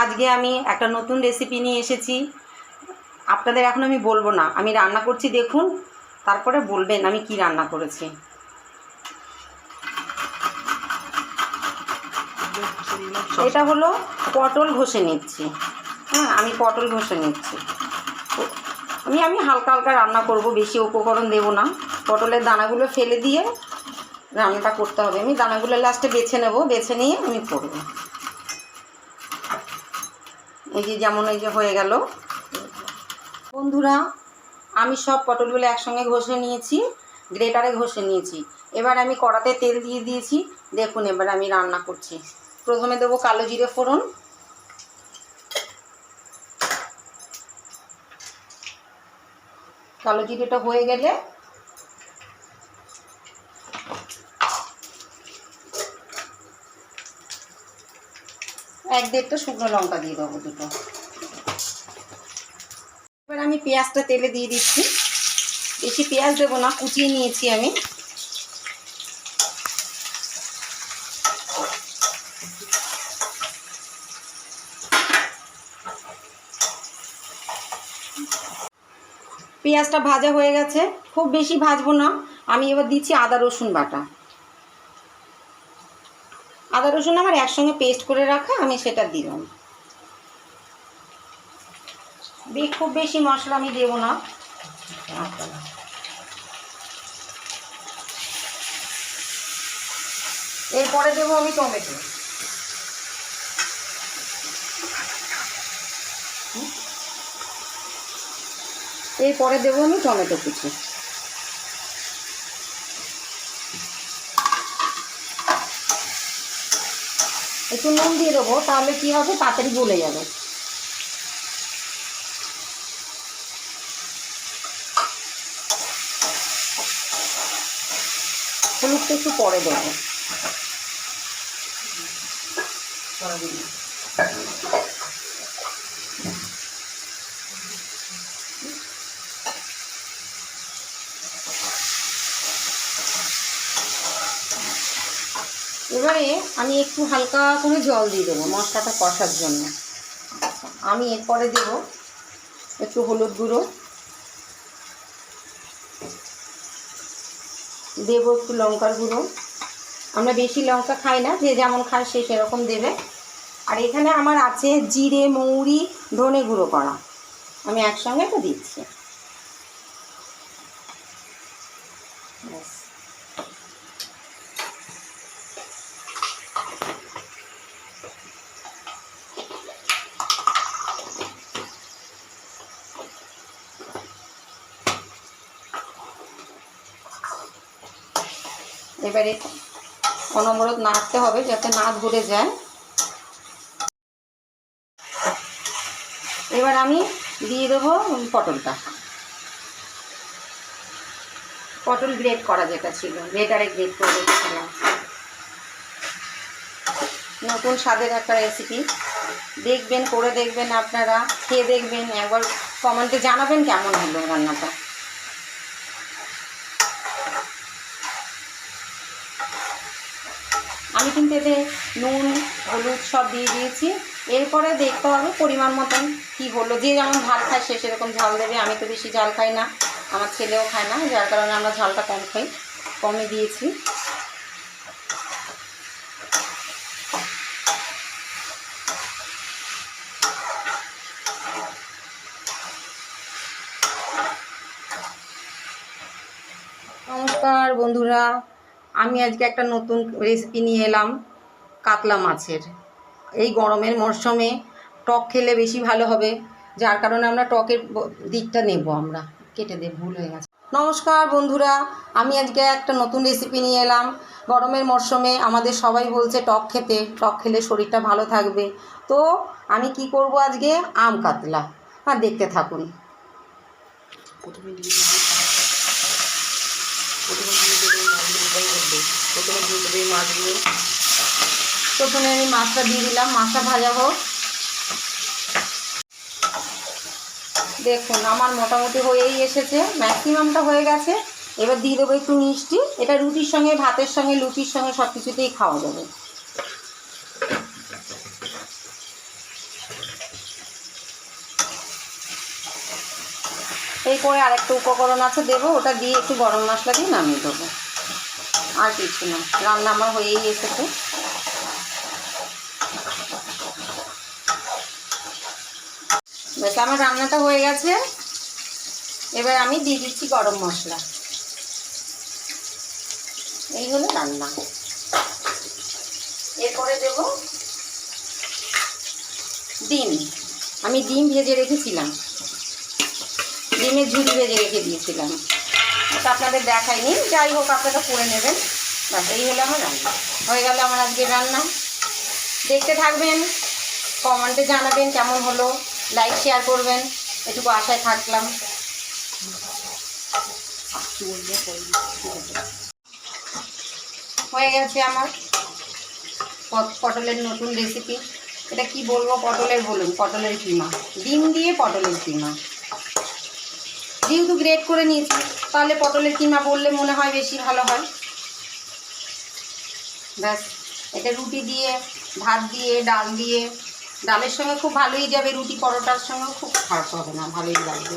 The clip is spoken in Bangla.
আজকে আমি একটা নতুন রেসিপি নিয়ে এসেছি। আপনাদের এখন আমি বলবো না আমি রান্না করছি, দেখুন, তারপরে বলবেন আমি কি রান্না করেছি। এটা হলো পটল ঘষে নিচ্ছি। হ্যাঁ, আমি পটল ঘষে নিচ্ছি। আমি হালকা হালকা রান্না করব, বেশি উপকরণ দেব না। পটলের দানাগুলো ফেলে দিয়ে রান্নাটা করতে হবে। আমি দানাগুলো লাস্টে বেছে নেব, বেছে নিয়ে আমি করব। যেমন এই যে হয়ে গেল বন্ধুরা, আমি সব পটলগুলো একসঙ্গে ঘষে নিয়েছি, গ্রেটারে ঘষে নিয়েছি। এবার আমি কড়াতে তেল দিয়ে দিয়েছি। দেখুন, এবার আমি রান্না করছি। প্রথমে দেবো কালো জিরে ফোড়ন। কালো জিরেটা হয়ে গেলে এক দেড়টা শুকনো লঙ্কা দিয়ে দেবো, দুটো। এবার আমি পেঁয়াজটা তেলে দিয়ে দিচ্ছি। বেশি পেঁয়াজ দেবো না, কুচিয়ে নিয়েছি আমি। পেঁয়াজটা ভাজা হয়ে গেছে, খুব বেশি ভাজবো না। আমি এবার দিচ্ছি আদা রসুন বাটা। আদা রসুন আমার একসঙ্গে পেস্ট করে রাখা, আমি সেটা দিলাম। খুব বেশি মশলা আমি দেবো না। এরপরে দেবো আমি টমেটো। এরপরে দেবো আমি টমেটো কুচি। একটু নুন দিয়ে দেবো, তাহলে কি হবে, তাড়াতাড়ি গলে যাবে। হলুদটা একটু পরে দেবো। এবারে আমি একটু হালকা করে জল দিয়ে দেবো মশলাটা কষার জন্য। আমি এরপরে দেব একটু হলুদ গুঁড়ো, দেবো একটু লঙ্কার গুঁড়ো। আমরা বেশি লঙ্কা খাই না, যে যেমন খায় সে সেরকম দেবে। আর এখানে আমার আছে জিরে, মৌরি, ধনে গুঁড়ো করা, আমি একসঙ্গে তো দিচ্ছি। এবারে অনবরত নাড়তে হবে যাতে না ধরে যায়। এবার আমি দিয়ে দেবো পটলটা। পটল গ্রেট করা যেটা ছিল, গ্রেটারে গ্রেট করে রেখেছিলাম। নতুন স্বাদের একটা রেসিপি, দেখবেন, করে দেখবেন, আপনারা খেয়ে দেখবেন, একবার কমেন্টে জানাবেন কেমন হলো রান্নাটা। আমি কিন্তু এতে নুন, হলুদ সব দিয়ে দিয়েছি। এরপরে দেখতে হবে পরিমাণ মতন কী হলো। যে যেমন ঝাল খায় সে সেরকম ঝাল দেবে। আমি তো বেশি ঝাল খাই না, আমার ছেলেও খায় না, যার কারণে আমরা ঝালটা কম খাই, কমে দিয়েছি। নমস্কার বন্ধুরা, আমি আজকে একটা নতুন রেসিপি নিয়ে এলাম কাতলা মাছের। এই গরমের মরশুমে টক খেলে বেশি ভালো হবে, যার কারণে আমরা টকের দিকটা নেব। আমরা কেটে দেব, ভুল হয়ে গেছে। নমস্কার বন্ধুরা, আমি আজকে একটা নতুন রেসিপি নিয়ে এলাম। গরমের মরশুমে আমাদের সবাই বলছে টক খেতে, টক খেলে শরীরটা ভালো থাকবে। তো আমি কি করব আজকে, আম কাতলা। আর দেখতে থাকুন। প্রথমে আমি মাছটা দিয়ে দিলাম, মাছটা ভাজা হোক। দেখুন আমার মোটামুটি হয়েই এসেছে, ম্যাক্সিমামটা হয়ে গেছে। এবার দিয়ে দেবো একটু মিষ্টি। এটা রুটির সঙ্গে, ভাতের সঙ্গে, লুচির সঙ্গে সব কিছুতেই খাওয়া যাবে। এই করে আরেকটা উপকরণ আছে দেবো, ওটা দিয়ে একটু গরম মশলা দিয়ে নামিয়ে দেবো, আর কিছু না। রান্না আমার হয়েই এসেছে। বেশ, আমার রান্নাটা হয়ে গেছে। এবার আমি দিয়ে দিচ্ছি গরম মশলা। এই হলো রান্না। এরপরে দেব ডিম। আমি ডিম ভেজে রেখেছিলাম, ডিমের ঝুড়ি ভেজে রেখে দিয়েছিলাম, ওটা আপনাদের দেখাইনি, যাই হোক আপনারা করে নেবেন। ব্যাস, এই হলো আমার রান্না। হয়ে গেল আমার আজকের রান্না। দেখতে থাকবেন, কমেন্টে জানাবেন কেমন হলো, লাইক শেয়ার করবেন, এটুকু আশায় থাকলাম। হয়ে গেছে আমার পটলের নতুন রেসিপি। এটা কি বলবো, পটলের বলুন, পটলের কিমা, ডিম দিয়ে পটলের কিমা। যেহেতু গ্রেট করে নিয়েছি, তাহলে পটলের কিমা বললে মনে হয় বেশি ভালো হয়। ব্যাস, এটা রুটি দিয়ে, ভাত দিয়ে, ডাল দিয়ে, ডালের সঙ্গে খুব ভালোই যাবে, রুটি পরোটার সঙ্গেও খুব খারাপ হবে না, ভালোই লাগবে।